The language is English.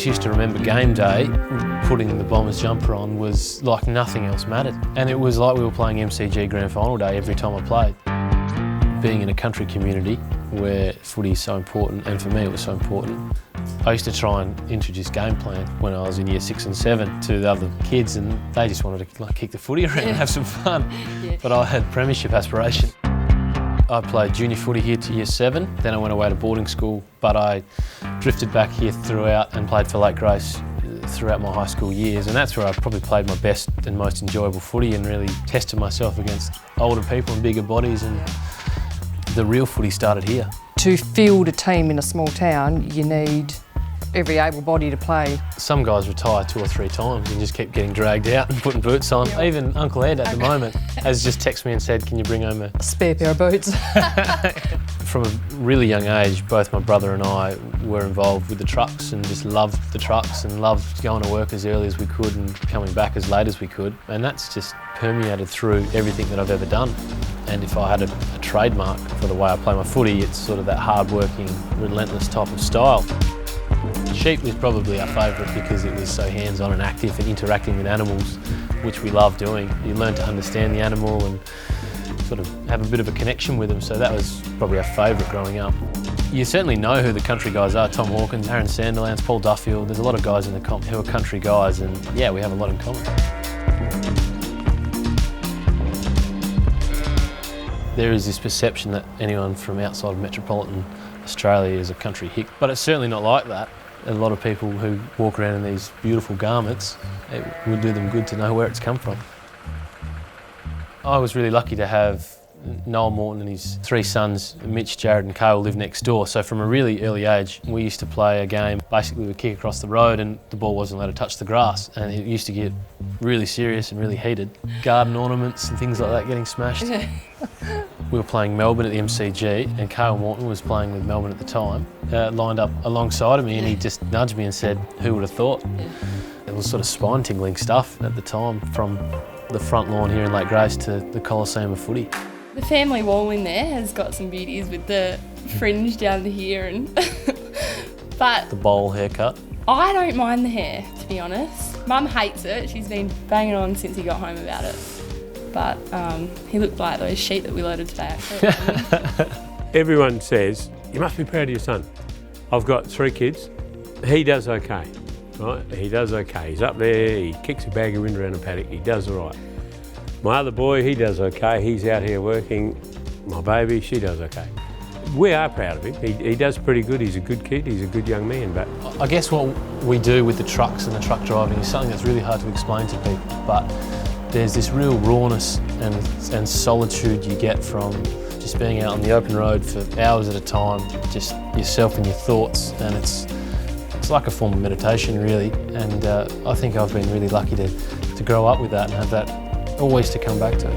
just used to remember game day, putting the Bombers jumper on was like nothing else mattered. And it was like we were playing MCG Grand Final day every time I played. Being in a country community where footy is so important, and for me it was so important, I used to try and introduce game plan when I was in year 6 and 7 to the other kids, and they just wanted to kick the footy around and have some fun. But I had premiership aspiration. I played junior footy here to year 7, then I went away to boarding school, but I drifted back here throughout and played for Lake Grace throughout my high school years, and that's where I probably played my best and most enjoyable footy and really tested myself against older people and bigger bodies, and the real footy started here. To field a team in a small town, you need every able body to play. Some guys retire 2 or 3 times and just keep getting dragged out and putting boots on. Even Uncle Ed at the moment has just texted me and said, can you bring home a spare pair of boots? From a really young age, both my brother and I were involved with the trucks and just loved the trucks and loved going to work as early as we could and coming back as late as we could. And that's just permeated through everything that I've ever done. And if I had a trademark for the way I play my footy, it's sort of that hard-working, relentless type of style. Sheep was probably our favourite because it was so hands-on and active and interacting with animals, which we love doing. You learn to understand the animal and sort of have a bit of a connection with them, so that was probably our favourite growing up. You certainly know who the country guys are: Tom Hawkins, Aaron Sandilands, Paul Duffield. There's a lot of guys in the comp who are country guys, and yeah, we have a lot in common. There is this perception that anyone from outside of metropolitan Australia is a country hick, but it's certainly not like that. A lot of people who walk around in these beautiful garments, it would do them good to know where it's come from. I was really lucky to have Noel Morton and his 3 sons, Mitch, Jared and Cale, live next door. So from a really early age, we used to play a game. Basically, we'd kick across the road and the ball wasn't allowed to touch the grass. And it used to get really serious and really heated. Garden ornaments and things like that getting smashed. We were playing Melbourne at the MCG, and Cale Morton was playing with Melbourne at the time, lined up alongside of me, and he just nudged me and said, who would have thought? It was sort of spine-tingling stuff at the time, from the front lawn here in Lake Grace to the Coliseum of footy. The family wall in there has got some beauties with the fringe down to here, and but the bowl haircut. I don't mind the hair, to be honest. Mum hates it. She's been banging on since he got home about it. But he looked like those sheep that we loaded today, actually. Everyone says, you must be proud of your son. I've got 3 kids. He does okay, right? He does okay. He's up there, he kicks a bag of wind around a paddock, he does all right. My other boy, he does okay. He's out here working. My baby, she does okay. We are proud of him. He does pretty good. He's a good kid. He's a good young man. But I guess what we do with the trucks and the truck driving is something that's really hard to explain to people. But there's this real rawness and solitude you get from just being out on the open road for hours at a time, just yourself and your thoughts, and it's like a form of meditation, really. And I think I've been really lucky to grow up with that and have that always to come back to.